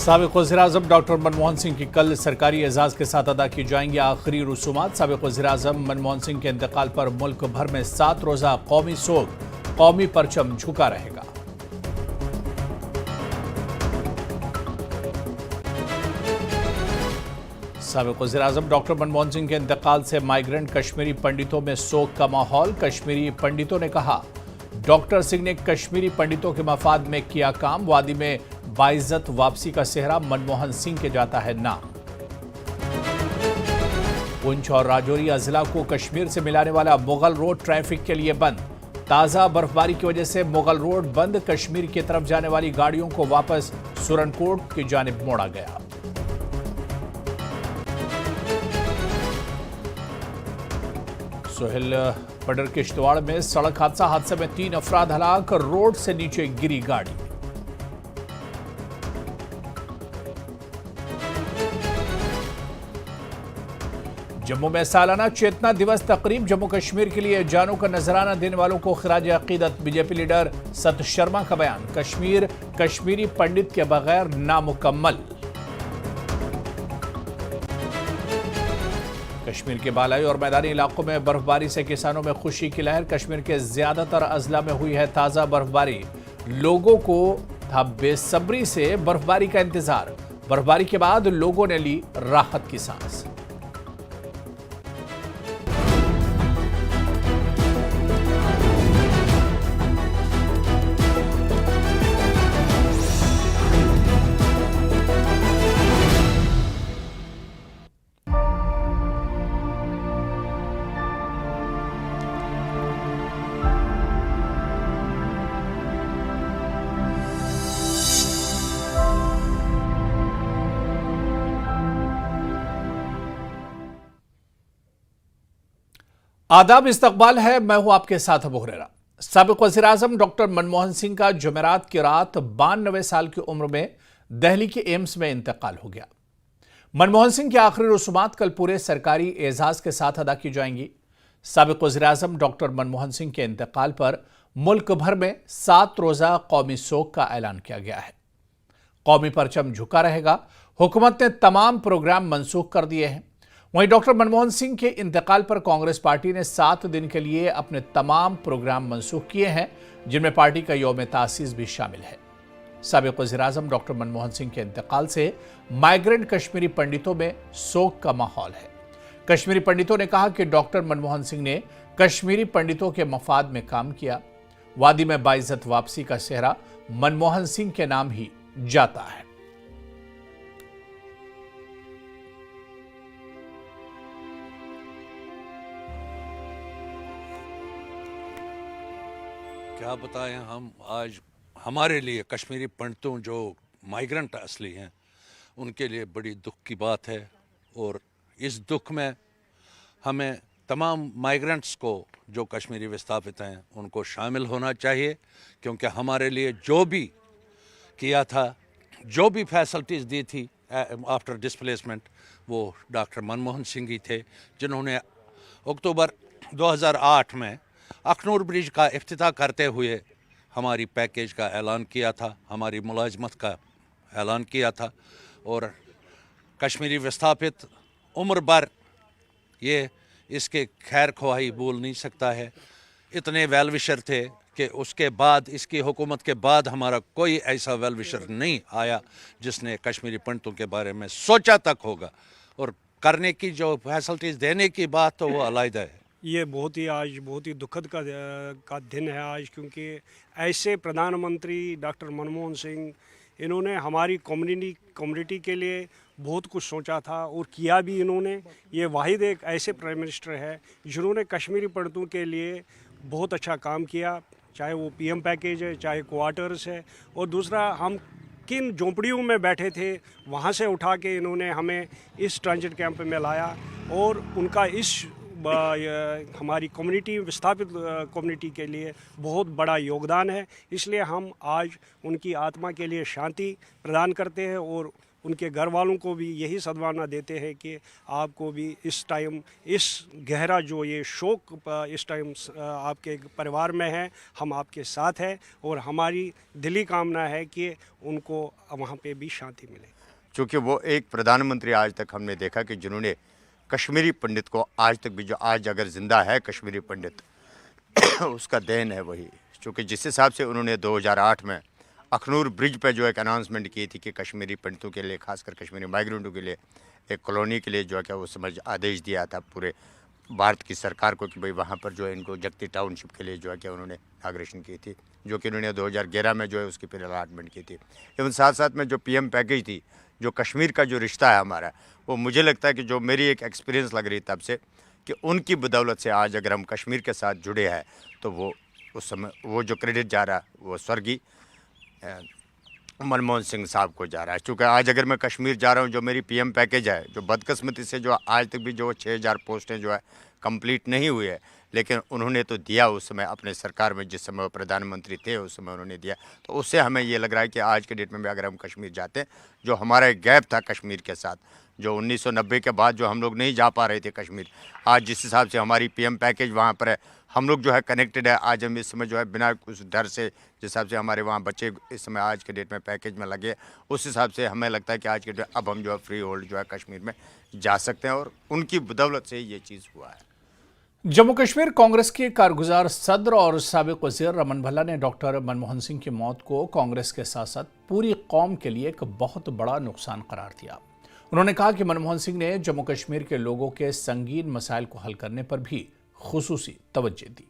साबिक़ वज़ीर-ए-आज़म डॉक्टर मनमोहन सिंह की कल सरकारी एजाज़ के साथ अदा की जाएंगी आखिरी रसूमात। साबिक़ वज़ीर-ए-आज़म मनमोहन सिंह के इंतकाल पर मुल्क भर में 7 रोज़ा कौमी सोग, कौमी परचम झुका रहेगा। साबिक़ वज़ीर-ए-आज़म डॉक्टर मनमोहन सिंह के इंतकाल से माइग्रेंट कश्मीरी पंडितों में सोग का माहौल। कश्मीरी पंडितों ने कहा, डॉक्टर सिंह ने कश्मीरी पंडितों के मफाद में किया काम। वादी में बाइज्जत वापसी का सेहरा मनमोहन सिंह के जाता है नाम। पुंछ और राजौरी अजला को कश्मीर से मिलाने वाला मुगल रोड ट्रैफिक के लिए बंद। ताजा बर्फबारी की वजह से मुगल रोड बंद। कश्मीर की तरफ जाने वाली गाड़ियों को वापस सुरनकोट की जानिब मोड़ा गया। सोहेल पडर किश्तवाड़ में सड़क हादसे में 3 अफराद हलाक। रोड से नीचे गिरी गाड़ी। जम्मू में सालाना चेतना दिवस तकरीब। जम्मू कश्मीर के लिए जानों का नजराना देने वालों को खिराज अकीदत। बीजेपी लीडर सत शर्मा का बयान, कश्मीर कश्मीरी पंडित के बगैर नामुकम्मल। कश्मीर के बालाई और मैदानी इलाकों में बर्फबारी से किसानों में खुशी की लहर। कश्मीर के ज्यादातर अजला में हुई है ताजा बर्फबारी। लोगों को था बेसब्री से बर्फबारी का इंतजार। बर्फबारी के बाद लोगों ने ली राहत की सांस। आदाब, इस्तकबाल है। मैं हूं आपके साथ अबू हुरैरा। साबिक़ वज़ीर-ए-आज़म डॉक्टर मनमोहन सिंह का जुमेरात की रात 92 साल की उम्र में दिल्ली के एम्स में इंतकाल हो गया। मनमोहन सिंह की आखिरी रसूमात कल पूरे सरकारी एजाज के साथ अदा की जाएंगी। साबिक़ वज़ीर-ए-आज़म डॉक्टर मनमोहन सिंह के इंतकाल पर मुल्क भर में 7 रोज़ा कौमी सोग का ऐलान किया गया है। कौमी परचम झुका रहेगा। हुकूमत ने तमाम प्रोग्राम मनसूख कर दिए हैं। वहीं डॉक्टर मनमोहन सिंह के इंतकाल पर कांग्रेस पार्टी ने 7 दिन के लिए अपने तमाम प्रोग्राम मनसूख किए हैं, जिनमें पार्टी का यौम तासीस भी शामिल है। साबिक़ वज़ीर-ए-आज़म डॉक्टर मनमोहन सिंह के इंतकाल से माइग्रेंट कश्मीरी पंडितों में सोग का माहौल है। कश्मीरी पंडितों ने कहा कि डॉक्टर मनमोहन सिंह ने कश्मीरी पंडितों के मफाद में काम किया। वादी में बाइज्जत वापसी का सेहरा मनमोहन सिंह के नाम ही जाता है। क्या बताएं हम, आज हमारे लिए कश्मीरी पंडितों जो माइग्रेंट असली हैं उनके लिए बड़ी दुख की बात है। और इस दुख में हमें तमाम माइग्रेंट्स को जो कश्मीरी विस्थापित हैं उनको शामिल होना चाहिए, क्योंकि हमारे लिए जो भी किया था, जो भी फैसिलिटीज़ दी थी आफ्टर डिस्प्लेसमेंट, वो डॉक्टर मनमोहन सिंह ही थे, जिन्होंने अक्टूबर 2008 में अखनूर ब्रिज का इफ्तिताह करते हुए हमारी पैकेज का ऐलान किया था, हमारी मुलाजमत का ऐलान किया था। और कश्मीरी विस्थापित उम्र भर ये इसके खैर ख्वाही भूल नहीं सकता है। इतने वेल विशर थे कि उसके बाद, इसकी हुकूमत के बाद, हमारा कोई ऐसा वेल विशर नहीं आया जिसने कश्मीरी पंडितों के बारे में सोचा तक होगा। और करने की जो फैसिलिटीज़ देने की बात, तो वो अलग है। ये आज बहुत ही दुखद का दिन है आज, क्योंकि ऐसे प्रधानमंत्री डॉक्टर मनमोहन सिंह, इन्होंने हमारी कम्युनिटी के लिए बहुत कुछ सोचा था और किया भी इन्होंने। ये वाहिद एक ऐसे प्राइम मिनिस्टर है जिन्होंने कश्मीरी पंडितों के लिए बहुत अच्छा काम किया, चाहे वो पीएम पैकेज है, चाहे क्वार्टर्स है। और दूसरा, हम किन झोंपड़ियों में बैठे थे वहाँ से उठा के इन्होंने हमें इस ट्रांजिट कैंप में लाया। और उनका इस हमारी कम्युनिटी, विस्थापित कम्युनिटी के लिए बहुत बड़ा योगदान है। इसलिए हम आज उनकी आत्मा के लिए शांति प्रदान करते हैं और उनके घर वालों को भी यही सद्भावना देते हैं कि आपको भी इस टाइम इस गहरा जो ये शोक इस टाइम आपके परिवार में है, हम आपके साथ हैं और हमारी दिली कामना है कि उनको वहाँ पे भी शांति मिले। चूँकि वो एक प्रधानमंत्री आज तक हमने देखा कि जिन्होंने कश्मीरी पंडित को आज तक भी, जो आज अगर ज़िंदा है कश्मीरी पंडित उसका देन है वही। चूँकि जिस हिसाब से उन्होंने 2008 में अखनूर ब्रिज पे जो एक अनाउंसमेंट की थी कि कश्मीरी पंडितों के लिए, खासकर कश्मीरी माइग्रेंटों के लिए एक कॉलोनी के लिए जो है क्या वो समझ आदेश दिया था पूरे भारत की सरकार को कि भाई वहाँ पर जो है इनको जगती टाउनशिप के लिए जो है क्या उन्होंने इनाग्रेशन की थी, जो कि उन्होंने 2011 में जो है उसकी फिर अलाटमेंट की थी। एवं साथ साथ में जो PM पैकेज थी, जो कश्मीर का जो रिश्ता है हमारा, वो मुझे लगता है कि जो मेरी एक एक्सपीरियंस लग रही तब से कि उनकी बदौलत से आज अगर हम कश्मीर के साथ जुड़े हैं तो वो उस समय वो जो क्रेडिट जा रहा है वो स्वर्गीय मनमोहन सिंह साहब को जा रहा है। चूँकि आज अगर मैं कश्मीर जा रहा हूँ, जो मेरी PM पैकेज है, जो बदकिस्मती से जो आज तक भी जो 6000 पोस्टें जो है कंप्लीट नहीं हुई है, लेकिन उन्होंने तो दिया उस समय अपने सरकार में, जिस समय वो प्रधानमंत्री थे उस समय उन्होंने दिया। तो उससे हमें ये लग रहा है कि आज के डेट में भी अगर हम कश्मीर जाते हैं, जो हमारा एक गैप था कश्मीर के साथ, जो 1990 के बाद जो हम लोग नहीं जा पा रहे थे कश्मीर, आज जिस हिसाब से हमारी PM पैकेज वहाँ पर है, हम लोग जो है कनेक्टेड है। आज हम इस समय जो है बिना कुछ डर से, जिस हिसाब से हमारे वहाँ बच्चे इस समय आज के डेट में पैकेज में लगे, उस हिसाब से हमें लगता है कि आज के डेट अब हम जो है फ्री होल्ड जो है कश्मीर में जा सकते हैं और उनकी बदौलत से ये चीज़ हुआ है। जम्मू कश्मीर कांग्रेस के कारगुजार सदर और साबिक वजीर रमन भल्ला ने डॉक्टर मनमोहन सिंह की मौत को कांग्रेस के साथ साथ पूरी कौम के लिए एक बहुत बड़ा नुकसान करार दिया। उन्होंने कहा कि मनमोहन सिंह ने जम्मू कश्मीर के लोगों के संगीन मसाइल को हल करने पर भी खुसूसी तवज्जो दी।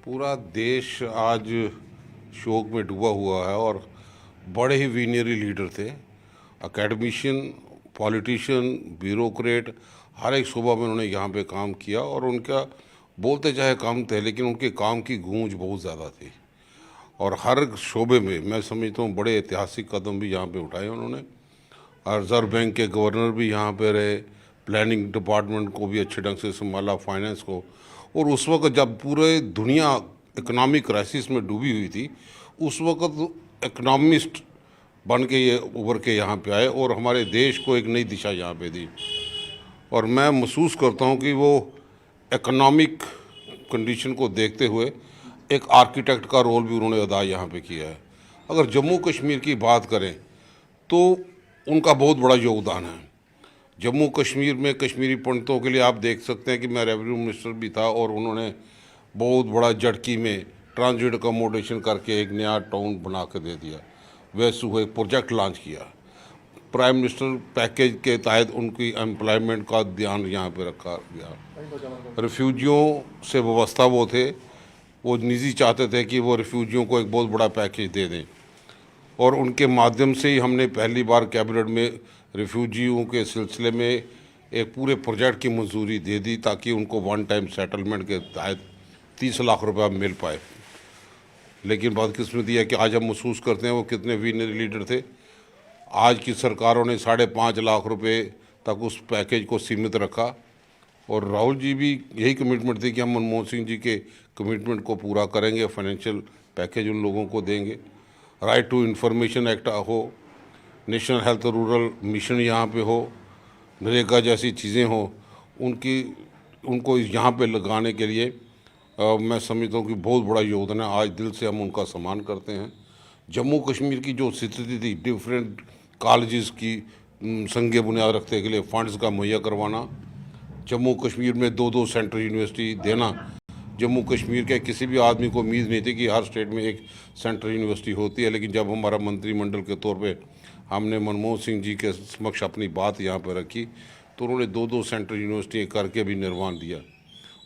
पूरा देश आज शोक में डूबा हुआ है और बड़े ही विनरी लीडर थे, एकेडमिशियन, पॉलिटिशियन, ब्यूरोक्रेट, हर एक शोबा में उन्होंने यहाँ पे काम किया और उनका बोलते चाहे कम थे लेकिन उनके काम की गूंज बहुत ज़्यादा थी और हर शोबे में मैं समझता हूँ बड़े ऐतिहासिक कदम भी यहाँ पे उठाए उन्होंने। और रिजर्व बैंक के गवर्नर भी यहाँ पे रहे, प्लानिंग डिपार्टमेंट को भी अच्छे ढंग से संभाला, फाइनेंस को। और उस वक्त जब पूरे दुनिया इकोनॉमिक क्राइसिस में डूबी हुई थी, उस वक्त इकोनॉमिस्ट बन के ये उभर के यहाँ पे आए और हमारे देश को एक नई दिशा यहाँ पे दी। और मैं महसूस करता हूँ कि वो इकोनॉमिक कंडीशन को देखते हुए एक आर्किटेक्ट का रोल भी उन्होंने अदा यहाँ पे किया है। अगर जम्मू कश्मीर की बात करें तो उनका बहुत बड़ा योगदान है। जम्मू कश्मीर में कश्मीरी पंडितों के लिए आप देख सकते हैं कि मैं रेवेन्यू मिनिस्टर भी था और उन्होंने बहुत बड़ा जड़की में ट्रांजिट अकोमोडेशन करके एक नया टाउन बना के दे दिया। वैसे हुए प्रोजेक्ट लॉन्च किया, प्राइम मिनिस्टर पैकेज के तहत उनकी एम्प्लॉयमेंट का ध्यान यहाँ पे रखा गया। रिफ्यूजियों से व्यवस्था वो थे, वो निजी चाहते थे कि वो रिफ्यूजियों को एक बहुत बड़ा पैकेज दे दें और उनके माध्यम से ही हमने पहली बार कैबिनेट में रिफ्यूजियों के सिलसिले में एक पूरे प्रोजेक्ट की मंजूरी दे दी ताकि उनको वन टाइम सेटलमेंट के तहत 30 लाख रुपया मिल पाए। लेकिन बदकिस्मती है कि आज हम महसूस करते हैं वो कितने विनरी लीडर थे। आज की सरकारों ने 5.5 लाख रुपए तक उस पैकेज को सीमित रखा और राहुल जी भी यही कमिटमेंट थी कि हम मनमोहन सिंह जी के कमिटमेंट को पूरा करेंगे, फाइनेंशियल पैकेज उन लोगों को देंगे। राइट टू इंफॉर्मेशन एक्ट हो, नेशनल हेल्थ रूरल मिशन यहाँ पे हो, नरेगा जैसी चीज़ें हो, उनको यहाँ पे लगाने के लिए मैं समझता हूँ कि बहुत बड़ा योगदान है। आज दिल से हम उनका सम्मान करते हैं। जम्मू कश्मीर की जो स्थिति थी, डिफरेंट कॉलेजेस की संघीय बुनियाद रखने के लिए फंड्स का मुहैया करवाना, जम्मू कश्मीर में 2-2 सेंट्रल यूनिवर्सिटी देना। जम्मू कश्मीर के किसी भी आदमी को उम्मीद नहीं थी कि हर स्टेट में एक सेंट्रल यूनिवर्सिटी होती है, लेकिन जब हमारा मंत्रिमंडल के तौर पे हमने मनमोहन सिंह जी के समक्ष अपनी बात यहाँ पर रखी तो उन्होंने 2-2 सेंट्रल यूनिवर्सिटी करके भी निर्माण दिया।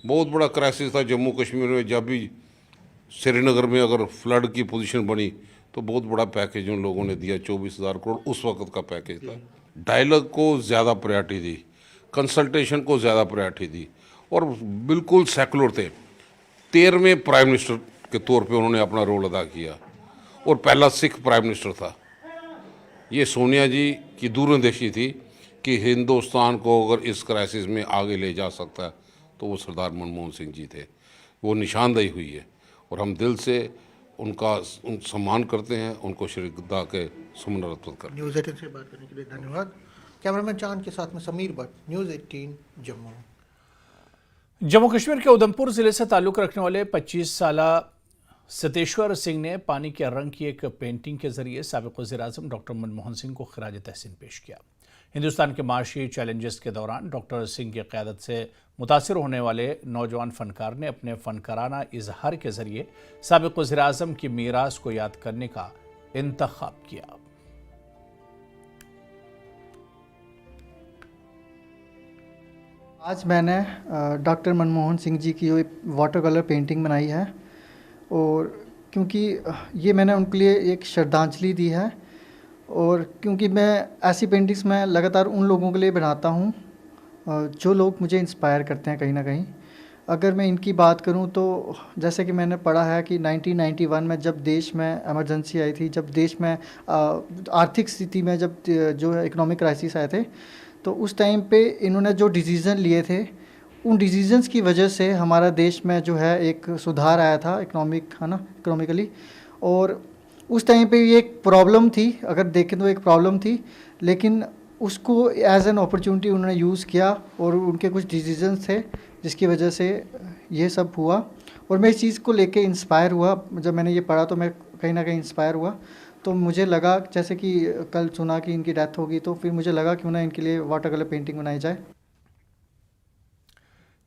बहुत बड़ा क्राइसिस था जम्मू कश्मीर में। जब भी श्रीनगर में अगर फ्लड की पोजीशन बनी तो बहुत बड़ा पैकेज उन लोगों ने दिया, 24,000 करोड़ उस वक्त का पैकेज था। डायलॉग को ज़्यादा प्रायोरिटी दी, कंसल्टेशन को ज़्यादा प्रायोरिटी दी और बिल्कुल सेकुलर थे। 13वें प्राइम मिनिस्टर के तौर पे उन्होंने अपना रोल अदा किया और पहला सिख प्राइम मिनिस्टर था। ये सोनिया जी की दूरंदेशी थी कि हिंदुस्तान को अगर इस क्राइसिस में आगे ले जा सकता है तो वो सरदार मनमोहन सिंह जी थे। वो निशानदेही हुई है और हम दिल से उनका सम्मान करते हैं, उनको श्रद्धा के सुमन अर्पित करते हैं। न्यूज़ 18 से बात करने के लिए धन्यवाद। कैमरामैन चांद के साथ में समीर भट्ट, न्यूज़ 18 जम्मू। जम्मू कश्मीर के उधमपुर जिले से ताल्लुक रखने वाले 25 साल सतेश्वर सिंह ने पानी के रंग की एक पेंटिंग के जरिए साबिक़ वज़ीर-ए-आज़म डॉक्टर मनमोहन सिंह को खिराज तहसीन पेश किया। हिंदुस्तान के माशी चैलेंजेस के दौरान डॉक्टर सिंह की क़यादत से मुतासिर होने वाले नौजवान फ़नकार ने अपने फ़नकाराना इजहार के जरिए साबिक़ वज़ीर-ए-आज़म की मीरास को याद करने का इंतख़ाब किया। आज मैंने डॉक्टर मनमोहन सिंह जी की वाटर कलर पेंटिंग बनाई है, और क्योंकि ये मैंने उनके लिए एक श्रद्धांजलि दी है, और क्योंकि मैं ऐसी पेंटिंग्स मैं लगातार उन लोगों के लिए बनाता हूँ जो लोग मुझे इंस्पायर करते हैं कहीं ना कहीं। अगर मैं इनकी बात करूँ तो जैसे कि मैंने पढ़ा है कि 1991 में जब देश में एमरजेंसी आई थी, जब देश में आर्थिक स्थिति में जब जो इकोनॉमिक क्राइसिस आए थे, तो उस टाइम पे इन्होंने जो डिसीज़न लिए थे, उन डिसीजंस की वजह से हमारा देश में जो है एक सुधार आया था इकोनॉमिकली। और उस टाइम पे ये एक प्रॉब्लम थी, अगर देखें तो एक प्रॉब्लम थी, लेकिन उसको एज एन अपॉर्चुनिटी उन्होंने यूज़ किया, और उनके कुछ डिसीजंस थे जिसकी वजह से ये सब हुआ। और मैं इस चीज़ को लेके इंस्पायर हुआ। जब मैंने ये पढ़ा तो मैं कहीं ना कहीं इंस्पायर हुआ। तो मुझे लगा, जैसे कि कल सुना कि इनकी डेथ होगी, तो फिर मुझे लगा क्यों ना इनके लिए वाटर कलर पेंटिंग बनाई जाए।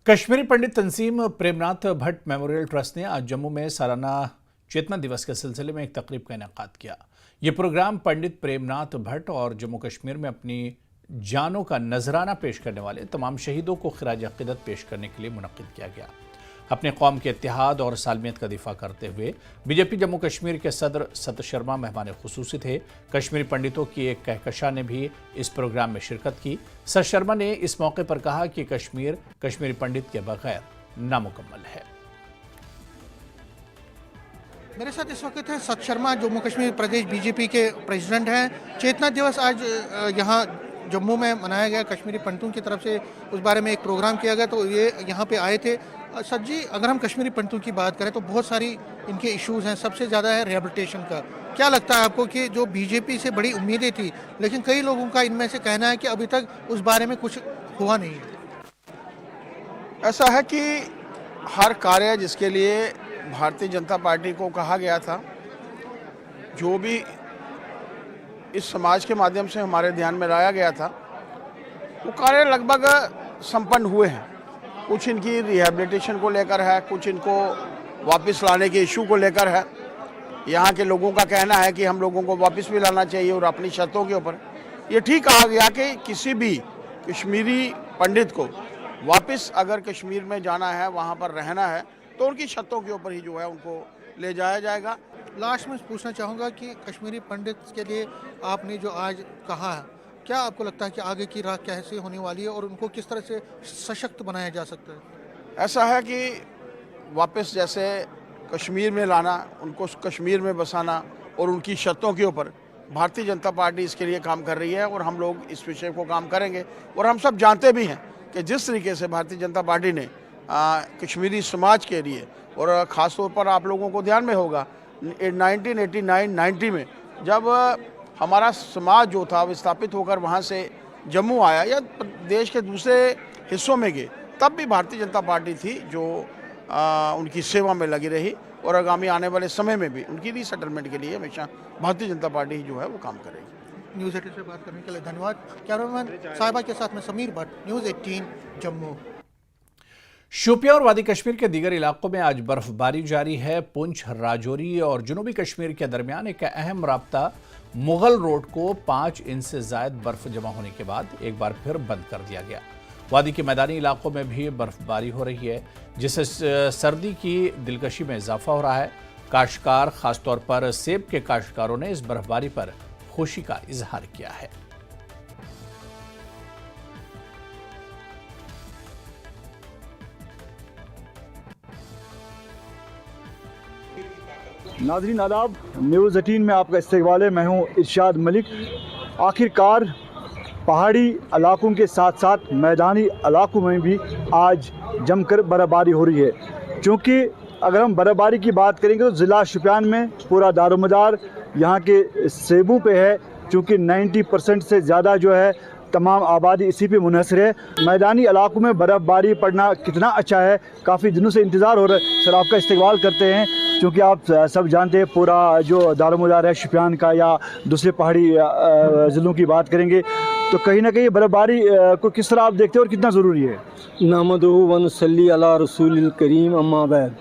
कश्मीरी पंडित तंजीम प्रेमनाथ भट्ट मेमोरियल ट्रस्ट ने आज जम्मू में सालाना चेतना दिवस के सिलसिले में एक तकरीब का इनेकाद किया। ये प्रोग्राम पंडित प्रेमनाथ भट्ट और जम्मू कश्मीर में अपनी जानों का नजराना पेश करने वाले तमाम शहीदों को खिराज अक़ीदत पेश करने के लिए मुनक़्क़िद किया गया। अपने कौम के इत्तेहाद और सालमियत का दिफा करते हुए बीजेपी जम्मू कश्मीर के सदर सत शर्मा मेहमान खुसूसी थे। कश्मीरी पंडितों की एक कहकशा ने भी इस प्रोग्राम में शिरकत की। सत शर्मा ने इस मौके पर कहा कि कश्मीर कश्मीरी पंडित के बगैर नामुकम्मल है। मेरे साथ इस वक्त है सत शर्मा, जम्मू कश्मीर प्रदेश बीजेपी के प्रेसिडेंट हैं। चेतना दिवस आज यहाँ जम्मू में मनाया गया, कश्मीरी पंडितों की तरफ से उस बारे में एक प्रोग्राम किया गया, तो ये यहाँ पे आए थे। सच जी, अगर हम कश्मीरी पंडितों की बात करें तो बहुत सारी इनके इश्यूज़ हैं। सबसे ज़्यादा है रिहेबिलिटेशन का। क्या लगता है आपको कि जो बीजेपी से बड़ी उम्मीदें थी, लेकिन कई लोगों का इनमें से कहना है कि अभी तक उस बारे में कुछ हुआ नहीं है? ऐसा है कि हर कार्य जिसके लिए भारतीय जनता पार्टी को कहा गया था, जो भी इस समाज के माध्यम से हमारे ध्यान में लाया गया था, वो कार्य लगभग संपन्न हुए हैं। कुछ इनकी रिहेबिलिटेशन को लेकर है, कुछ इनको वापस लाने के इशू को लेकर है। यहाँ के लोगों का कहना है कि हम लोगों को वापस भी लाना चाहिए और अपनी शर्तों के ऊपर। ये ठीक कहा गया कि किसी भी कश्मीरी पंडित को वापस अगर कश्मीर में जाना है, वहाँ पर रहना है, तो उनकी शर्तों के ऊपर ही जो है उनको ले जाया जाएगा। लास्ट में पूछना चाहूँगा कि कश्मीरी पंडित के लिए आपने जो आज कहा है, क्या आपको लगता है कि आगे की राह कैसे होने वाली है और उनको किस तरह से सशक्त बनाया जा सकता है? ऐसा है कि वापस जैसे कश्मीर में लाना, उनको कश्मीर में बसाना और उनकी शर्तों के ऊपर भारतीय जनता पार्टी इसके लिए काम कर रही है, और हम लोग इस विषय को काम करेंगे। और हम सब जानते भी हैं कि जिस तरीके से भारतीय जनता पार्टी ने कश्मीरी समाज के लिए, और ख़ास तौर पर आप लोगों को ध्यान में होगा 1989-90 में जब हमारा समाज जो था विस्थापित होकर वहाँ से जम्मू आया या देश के दूसरे हिस्सों में गए, तब भी भारतीय जनता पार्टी थी जो उनकी सेवा में लगी रही, और आगामी आने वाले समय में भी उनकी रीसेटलमेंट के लिए हमेशा भारतीय जनता पार्टी जो है वो काम करेगी। न्यूज़ 18 से बात करने के लिए धन्यवाद। कैमरामैन साहिबा के साथ में समीर भट्ट, न्यूज़ 18 जम्मू। शोपियां और वादी कश्मीर के दीगर इलाकों में आज बर्फबारी जारी है। पुंछ, राजौरी और जनूबी कश्मीर के दरमियान एक अहम राब्ता मुगल रोड को 5 इंच से ज्यादा बर्फ जमा होने के बाद एक बार फिर बंद कर दिया गया। वादी के मैदानी इलाकों में भी बर्फबारी हो रही है, जिससे सर्दी की दिलकशी में इजाफा हो रहा है। काश्तकार, खासतौर पर सेब के काश्तकारों ने इस बर्फबारी पर खुशी का इजहार किया है। नाज़रीन आदाब, न्यूज़ 18 में आपका इस्तकबाल है। मैं हूँ इरशाद मलिक। आखिरकार पहाड़ी इलाकों के साथ साथ मैदानी इलाकों में भी आज जमकर बर्फबारी हो रही है, क्योंकि अगर हम बर्फ़बारी की बात करेंगे तो ज़िला शुपियान में पूरा दारोमदार यहाँ के सेबों पे है, क्योंकि 90% से ज़्यादा जो है तमाम आबादी इसी पे मुनहसर है। मैदानी इलाकों में बर्फ़बारी पड़ना कितना अच्छा है, काफ़ी दिनों से इंतज़ार हो रहा है। सर आपका इस्तकबाल करते हैं, क्योंकि आप सब जानते हैं पूरा जो दारोमदार है शुपियान का या दूसरे पहाड़ी ज़िलों की बात करेंगे तो कहीं ना कहीं बर्फ़बारी को किस तरह आप देखते हैं और कितना ज़रूरी है? नहमदुहु व नसल्ली अला रसूलिल करीम, अम्मा बाद।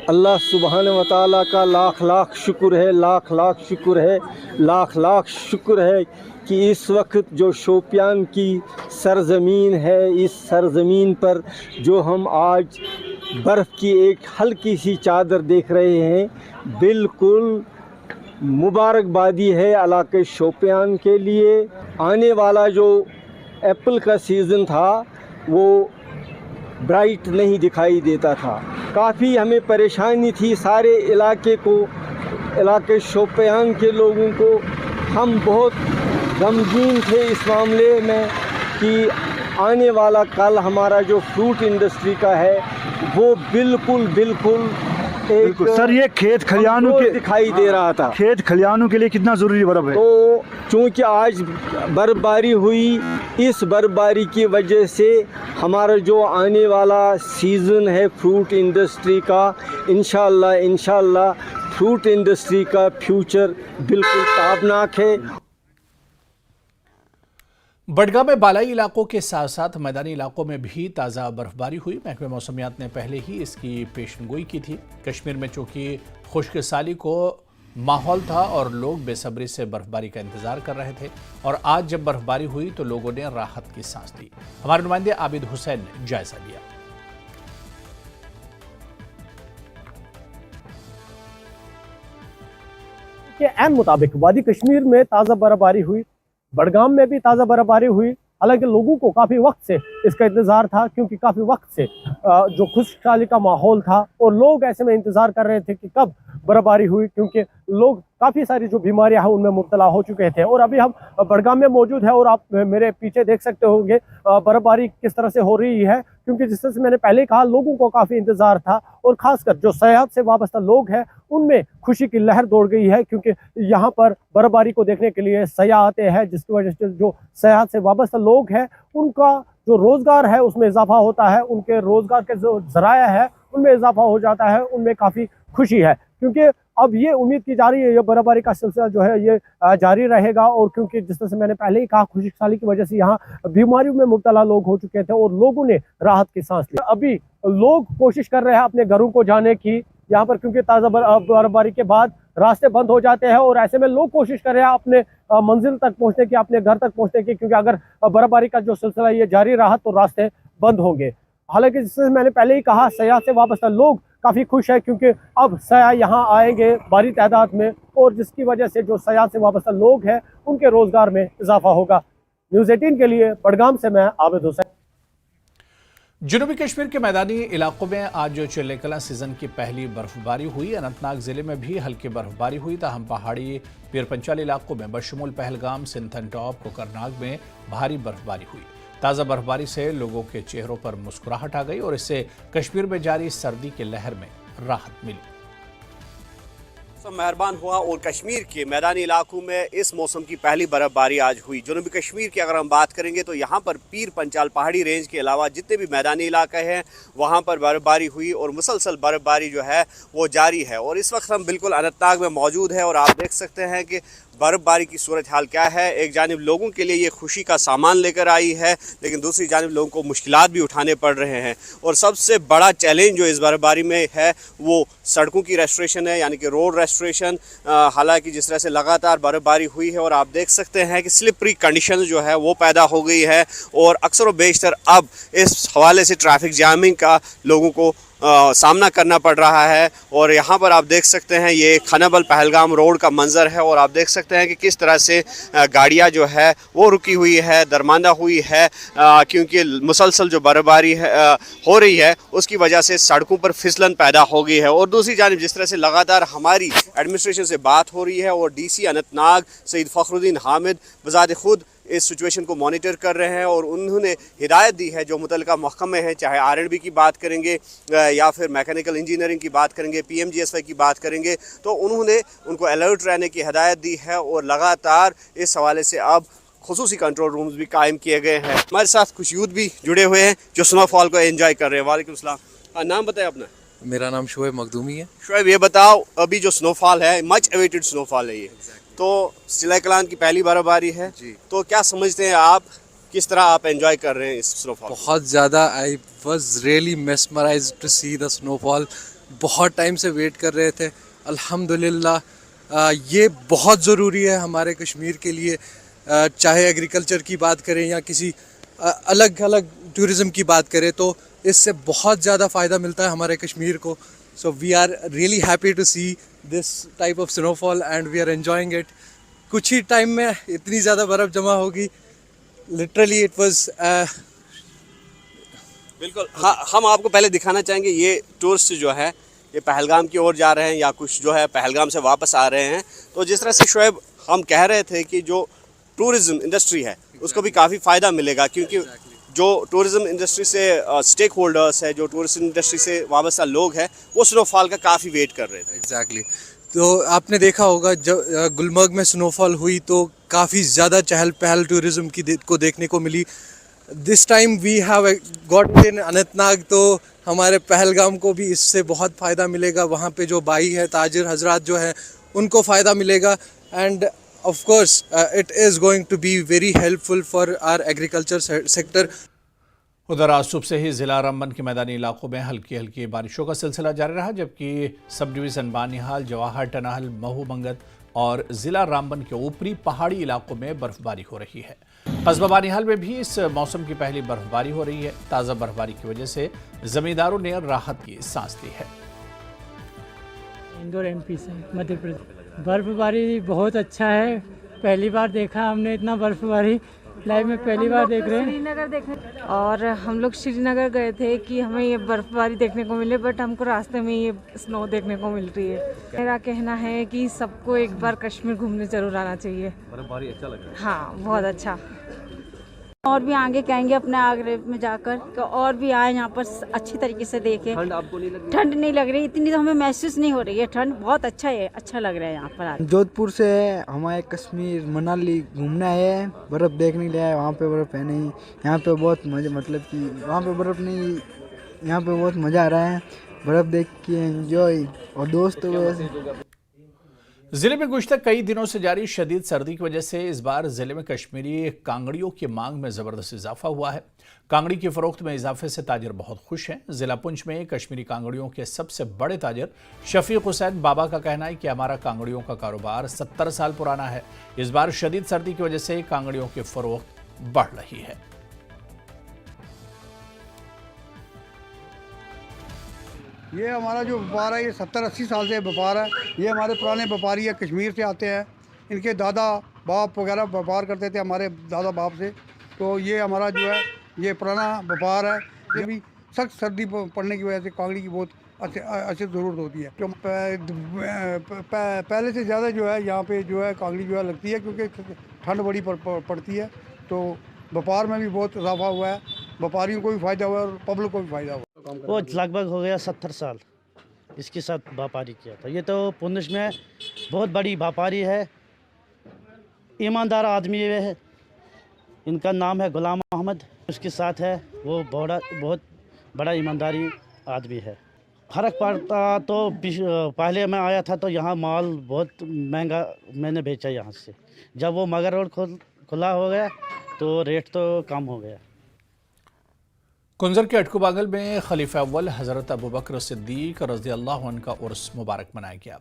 अल्लाह सुब्हानहु व तआला का लाख लाख शुक्र है, लाख लाख शुक्र है, लाख लाख शुक्र है कि इस वक्त जो शोपियान की सरज़मीन है, इस सरज़मीन पर जो हम आज बर्फ़ की एक हल्की सी चादर देख रहे हैं, बिल्कुल मुबारकबादी है इलाके शोपियान के लिए। आने वाला जो एप्पल का सीज़न था वो ब्राइट नहीं दिखाई देता था, काफ़ी हमें परेशानी थी सारे इलाके शोपियान के लोगों को। हम बहुत गमगीन थे इस मामले में कि आने वाला कल हमारा जो फ्रूट इंडस्ट्री का है वो बिल्कुल सर ये खेत खलियानों के दिखाई दे रहा था। खेत खलियानों के लिए कितना ज़रूरी बर्फ़ है? तो चूँकि आज बर्फ़बारी हुई, इस बर्फ़बारी की वजह से हमारा जो आने वाला सीज़न है फ्रूट इंडस्ट्री का, इंशाअल्लाह फ्रूट इंडस्ट्री का फ्यूचर बिल्कुल ताबनाक है। बडगाम में बालाई इलाकों के साथ साथ मैदानी इलाकों में भी ताज़ा बर्फबारी हुई। महकमे मौसमियात ने पहले ही इसकी पेशनगोई की थी। कश्मीर में चूंकि खुश्क साली को माहौल था और लोग बेसब्री से बर्फबारी का इंतजार कर रहे थे, और आज जब बर्फबारी हुई तो लोगों ने राहत की सांस ली। हमारे नुमाइंदे आबिद हुसैन ने जायजा लिया। के ऐन मुताबिक वादी कश्मीर में ताज़ा बर्फबारी हुई, बडगाम में भी ताज़ा बर्फबारी हुई। हालांकि लोगों को काफ़ी वक्त से इसका इंतज़ार था, क्योंकि काफ़ी वक्त से जो खुशहाली का माहौल था और लोग ऐसे में इंतज़ार कर रहे थे कि कब बर्फबारी हुई, क्योंकि लोग काफ़ी सारी जो बीमारियां हैं उनमें मुब्तला हो चुके थे। और अभी हम बडगाम में मौजूद है और आप मेरे पीछे देख सकते होंगे बर्फबारी किस तरह से हो रही है, क्योंकि जिस तरह से मैंने पहले कहा लोगों को काफ़ी इंतज़ार था, और ख़ासकर जो सयाहत से वाबस्ता लोग हैं उनमें खुशी की लहर दौड़ गई है, क्योंकि यहाँ पर बर्फबारी को देखने के लिए सयाह आते हैं, जिसकी वजह से जो सयाहत से वाबस्ता लोग हैं उनका जो रोज़गार है उसमें इजाफा होता है, उनके रोज़गार के जो ज़राया है उनमें इजाफा हो जाता है, उनमें काफ़ी खुशी है। क्योंकि अब ये उम्मीद की जा रही है ये बर्फबारी का सिलसिला जो है ये जारी रहेगा, और क्योंकि जिस तरह से मैंने पहले ही कहा खुशहाली की वजह से यहाँ बीमारियों में मुब्तला लोग हो चुके थे और लोगों ने राहत की सांस ली। अभी लोग कोशिश कर रहे हैं अपने घरों को जाने की यहाँ पर, क्योंकि ताज़ा बर्फबारी के बाद रास्ते बंद हो जाते हैं, और ऐसे में लोग कोशिश कर रहे हैं अपने मंजिल तक पहुँचने की, अपने घर तक पहुँचने की, क्योंकि अगर बर्फबारी का जो सिलसिला ये जारी रहा तो रास्ते बंद होंगे। हालांकि जिससे मैंने पहले ही कहा सयाह से वाबस्ता लोग काफ़ी खुश है, क्योंकि अब सयाह यहाँ आएंगे भारी तादाद में, और जिसकी वजह से जो सयाह से वाबस्ता लोग हैं उनके रोज़गार में इजाफा होगा। न्यूज़ 18 के लिए बडगाम से मैं आबिद हुसैन। जनूबी कश्मीर के मैदानी इलाकों में आज जो चिल्लेकला सीजन की पहली बर्फबारी हुई। अनंतनाग जिले में भी हल्की बर्फबारी हुई, ताहम पहाड़ी पीरपंचाल इलाकों में बशमूल पहलगाम, सिंथन टॉप, कोकरनाग में भारी बर्फबारी हुई। ताज़ा बर्फबारी से लोगों के चेहरों पर मुस्कुराहट आ गई और इससे कश्मीर में जारी सर्दी की लहर में राहत मिली। मेहरबान हुआ और कश्मीर के मैदानी इलाकों में इस मौसम की पहली बर्फबारी आज हुई। जनूबी कश्मीर की अगर हम बात करेंगे तो यहाँ पर पीर पंचाल पहाड़ी रेंज के अलावा जितने भी मैदानी इलाके हैं वहाँ पर बर्फबारी हुई और मुसलसल बर्फबारी जो है वो जारी है। और इस वक्त हम बिल्कुल अनंतनाग में मौजूद है और आप देख सकते हैं कि बर्फबारी की सूरत हाल क्या है। एक जानिब लोगों के लिए ये खुशी का सामान लेकर आई है, लेकिन दूसरी जानिब लोगों को मुश्किलात भी उठाने पड़ रहे हैं। और सबसे बड़ा चैलेंज जो इस बर्फबारी में है वो सड़कों की रेस्टोरेशन है, यानी कि रोड रेस्टोरेशन। हालांकि जिस तरह से लगातार बर्फबारी हुई है और आप देख सकते हैं कि स्लिपरी कंडीशन जो है वो पैदा हो गई है, और अक्सर व बेशतर अब इस हवाले से ट्रैफिक जामिंग का लोगों को सामना करना पड़ रहा है। और यहाँ पर आप देख सकते हैं ये खनबल पहलगाम रोड का मंजर है, और आप देख सकते हैं कि किस तरह से गाड़ियाँ जो है वो रुकी हुई है, दरमांदा हुई है, क्योंकि मुसलसल जो बर्फबारी हो रही है उसकी वजह से सड़कों पर फिसलन पैदा हो गई है। और दूसरी जानिब जिस तरह से लगातार हमारी एडमिनिस्ट्रेशन से बात हो रही है और DC अनंतनाग सईद फ़खरुद्दीन हामिद बज़ात खुद इस सिचुएशन को मॉनिटर कर रहे हैं और उन्होंने हिदायत दी है जो मुतल्लिका महकमे हैं, चाहे R&B की बात करेंगे या फिर मैकेनिकल इंजीनियरिंग की बात करेंगे, PMGSY की बात करेंगे, तो उन्होंने उनको अलर्ट रहने की हिदायत दी है और लगातार इस हवाले से अब खुसूसी कंट्रोल रूम्स भी कायम किए गए हैं। हमारे साथ कुछ यूथ भी जुड़े हुए हैं जो स्नोफॉल को एंजॉय कर रहे हैं। वालेकुम सलाम, नाम बताएं अपना। मेरा नाम शोएब मखदूमी है। शोएब, ये बताओ, अभी जो स्नोफॉल है, मच अवेटेड स्नोफॉल है ये, तो जिला कलान की पहली बर्फबारी है जी, तो क्या समझते हैं आप, किस तरह आप एंजॉय कर रहे हैं इस स्नोफॉल? बहुत ज़्यादा, I was really mesmerised to see the snowfall. बहुत टाइम से वेट कर रहे थे। अल्हम्दुलिल्लाह ये बहुत ज़रूरी है हमारे कश्मीर के लिए, चाहे एग्रीकल्चर की बात करें या किसी अलग अलग टूरिज़म की बात करें, तो इससे बहुत ज़्यादा फ़ायदा मिलता है हमारे कश्मीर को। So we are really happy to see this type of snowfall and we are enjoying it. कुछ ही टाइम में इतनी ज़्यादा बर्फ़ जमा होगी, लिटरली इट वाज बिल्कुल। हाँ, हम आपको पहले दिखाना चाहेंगे, ये टूरिस्ट जो है ये पहलगाम की ओर जा रहे हैं या कुछ जो है पहलगाम से वापस आ रहे हैं। तो जिस तरह से शोएब हम कह रहे थे कि जो टूरिज़्म इंडस्ट्री है उसको भी काफ़ी फ़ायदा मिलेगा, क्योंकि जो टूरिज़्म इंडस्ट्री से स्टेक होल्डर्स है, जो टूरिस्ट इंडस्ट्री से वाबस्ता लोग हैं, वो स्नोफॉल का काफ़ी वेट कर रहे थे। एग्जैक्टली। तो आपने देखा होगा जब गुलमर्ग में स्नोफॉल हुई तो काफ़ी ज़्यादा चहल पहल टूरिज़्म की को देखने को मिली। This time we have got in Anantnag, तो हमारे पहलगाम को भी इससे बहुत फ़ायदा मिलेगा। वहाँ पे जो बाई है, ताजिर हजरात जो हैं, उनको फ़ायदा मिलेगा and of course it is going to be very helpful for our agriculture sector. उधर आज सुबह से ही जिला रामबन के मैदानी इलाकों में हल्की हल्की बारिशों का सिलसिला जारी रहा, जबकि सब डिवीज़न बानिहाल, जवाहर, टनाहल, महू मंगत और जिला रामबन के ऊपरी पहाड़ी इलाकों में बर्फबारी हो रही है। कस्बा बानिहाल में भी इस मौसम की पहली बर्फबारी हो रही है। ताज़ा बर्फबारी की वजह से जमींदारों ने राहत की सांस ली है। इंदौर MP से मध्य प्रदेश। बर्फबारी बहुत अच्छा है, पहली बार देखा हमने इतना बर्फबारी, लाइव में पहली बार देख रहे हैं। श्रीनगर देखने और हम लोग श्रीनगर गए थे कि हमें ये बर्फबारी देखने को मिले, बट हमको रास्ते में ये स्नो देखने को मिल रही है। मेरा कहना है कि सबको एक बार कश्मीर घूमने जरूर आना चाहिए। बर्फबारी अच्छा लग रहा है। हाँ, बहुत अच्छा। और भी आगे कहेंगे अपने आगरे में जाकर कि और भी आए यहाँ पर अच्छी तरीके से देखें। ठंड आपको नहीं लग रही? ठंड नहीं लग रही, इतनी तो हमें महसूस नहीं हो रही है। ठंड बहुत अच्छा है, अच्छा लग रहा है यहाँ पर। जोधपुर से हमारे कश्मीर मनाली घूमना है, बर्फ़ देखने लिए आए। वहाँ पे बर्फ़ है नहीं, यहाँ पे बहुत मज़ा, मतलब कि वहाँ पे बर्फ़ नहीं, यहाँ पे बहुत मज़ा आ रहा है बर्फ़ देख के, एंजॉय। और दोस्तों जिले में गुज़श्ता कई दिनों से जारी शदीद सर्दी की वजह से इस बार जिले में कश्मीरी कांगड़ियों की मांग में ज़बरदस्त इजाफा हुआ है। कांगड़ी की फ़रोख्त में इजाफे से ताजिर बहुत खुश हैं। जिला पुंछ में कश्मीरी कांगड़ियों के सबसे बड़े ताजिर शफीक हुसैन बाबा का कहना है कि हमारा कांगड़ियों का कारोबार 70 साल पुराना है। इस बार शदीद सर्दी की वजह से कांगड़ियों की फ़रोख्त बढ़ रही है। ये हमारा जो व्यापार है ये 70-80 साल से व्यापार है। ये हमारे पुराने व्यापारी है, कश्मीर से आते हैं। इनके दादा बाप वगैरह व्यापार करते थे हमारे दादा बाप से, तो ये हमारा जो है ये पुराना व्यापार है। ये भी सख्त सर्दी पड़ने की वजह से कांगड़ी की बहुत अच्छी ज़रूरत होती है। तो पहले से ज़्यादा जो है यहाँ पे जो है कांगड़ी जो है लगती है, क्योंकि ठंड बड़ी पड़ती है, तो व्यापार में भी बहुत इजाफा हुआ है। व्यापारियों को भी फ़ायदा हुआ है और पब्लिक को भी फ़ायदा हुआ। वो लगभग हो गया 70 साल इसके साथ व्यापारी किया था। ये तो पुंछ में बहुत बड़ी व्यापारी है, ईमानदार आदमी है। इनका नाम है गुलाम अहमद, उसके साथ है वो बहुत बड़ा ईमानदारी आदमी है। फ़र्क पड़ता तो पहले मैं आया था तो यहाँ माल बहुत महंगा मैंने बेचा यहाँ से। जब वो मगर रोड खुला हो गया तो रेट तो कम हो गया। कुंजर के अटकू बागल में खलीफा अव्वल हज़रत अबू बकर सिद्दीक रज़ियल्लाहु अन्हु का उर्स मुबारक मनाया गया।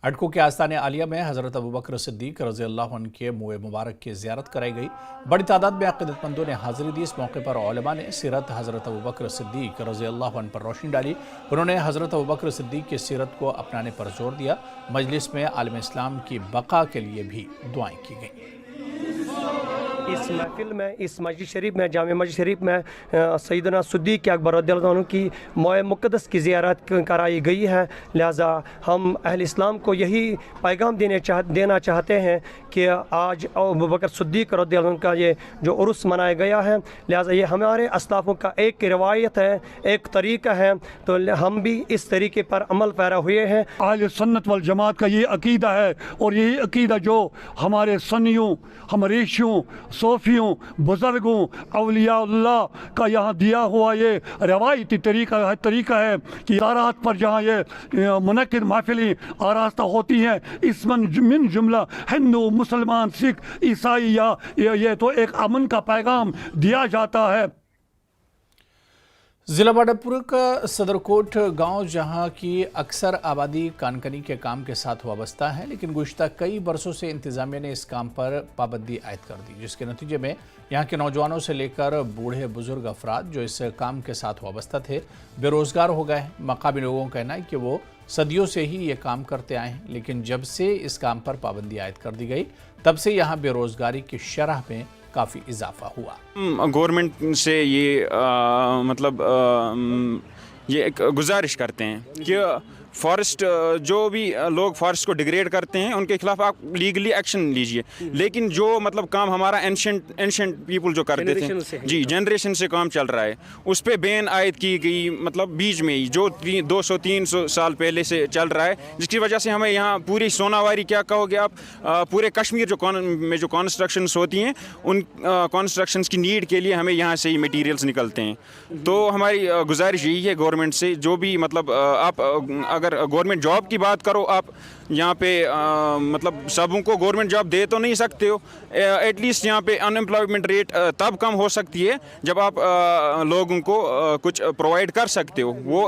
अटकू के आस्ताने आलिया में हज़रत अबू बकर सिद्दीक रज़ियल्लाहु अन्हु के मुए मुबारक की ज़ियारत कराई गई। बड़ी तादाद में अक़ीदतमंदों ने हाज़िरी दी। इस मौके पर उलमा ने सीरत हज़रत अबू बकर सिद्दीक रज़ियल्लाहु अन्हु पर रोशनी डाली। उन्होंने हज़रत अबू बकर सिद्दीक की सीरत को अपनाने पर जोर दिया। मजलिस में आलम इस्लाम की बका के लिए भी दुआएं की गई। इस महफिल में, इस मस्जिद शरीफ में, जामे मस्जिद शरीफ में सैयदना सिद्दीक़ अकबर रज़ियल्लाहु अन्हु की मोए मुक़द्दस की ज़ियारत कराई गई है। लिहाजा हम अहले इस्लाम को यही पैगाम देना चाहते हैं कि आज अबू बकर सिद्दीक़ रज़ियल्लाहु अन्हु का ये जो उर्स मनाया गया है, लिहाजा ये हमारे अस्लाफ़ों का एक रिवायत है, एक तरीक़ा है, तो हम भी इस तरीके पर अमल पैरा हुए हैं। अहले सुन्नत वल जमात का ये अकीदा है और यही अकीदा जो हमारे सन्नियों, हमरेशियों, सूफियों, बुज़ुर्गों, औलियाउल्लाह का यहाँ दिया हुआ ये रवायती तरीका है कि ज़ारात पर जहाँ ये मुनक़िद महफ़िलें आरास्ता होती हैं, इसमें मिन जुमला हिंदू, मुसलमान, सिख, ईसाई या ये तो एक अमन का पैगाम दिया जाता है। जिला बाडापुर का सदरकोट गांव जहां की अक्सर आबादी कानकनी के काम के साथ वाबस्ता है, लेकिन गुज़िश्ता कई बरसों से इंतज़ामिया ने इस काम पर पाबंदी आयद कर दी, जिसके नतीजे में यहां के नौजवानों से लेकर बूढ़े बुजुर्ग अफराद जो इस काम के साथ वाबस्ता थे बेरोज़गार हो गए हैं। मकामी लोगों का कहना है कि वो सदियों से ही ये काम करते आए हैं, लेकिन जब से इस काम पर पाबंदी आयद कर दी गई तब से यहाँ बेरोज़गारी की शरह में काफ़ी इजाफा हुआ। गवर्नमेंट से ये ये एक गुजारिश करते हैं कि फॉरेस्ट जो भी लोग फॉरेस्ट को डिग्रेड करते हैं उनके खिलाफ आप लीगली एक्शन लीजिए, लेकिन जो मतलब काम हमारा एंशेंट पीपल जो करते थे जी, जनरेशन से काम चल रहा है, उस पे बैन आयद की गई, मतलब बीच में ही जो 200-300 साल पहले से चल रहा है, जिसकी वजह से हमें यहाँ पूरी सोनावारी क्या कहोगे आप, पूरे कश्मीर में जो कॉन्स्ट्रक्शंस होती हैं उन कॉन्स्ट्रक्शंस की नीड के लिए हमें यहाँ से ही मटीरियल्स निकलते हैं। तो हमारी गुजारिश यही है गवर्नमेंट से, जो भी मतलब आप अगर गवर्नमेंट जॉब की बात करो, आप यहाँ पे मतलब सबों को गवर्नमेंट जॉब दे तो नहीं सकते हो, एटलीस्ट यहाँ पे अनएम्प्लॉयमेंट रेट तब कम हो सकती है जब आप लोगों को कुछ प्रोवाइड कर सकते हो। वो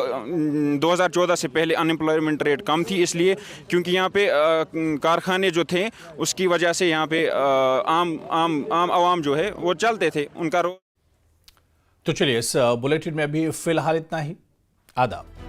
2014 से पहले अनएम्प्लॉयमेंट रेट कम थी, इसलिए क्योंकि यहाँ पे कारखाने जो थे उसकी वजह से यहाँ पे आम आवाम जो है वो चलते थे उनका। तो चलिए इस बुलेटिन में अभी फिलहाल इतना ही। आदाब।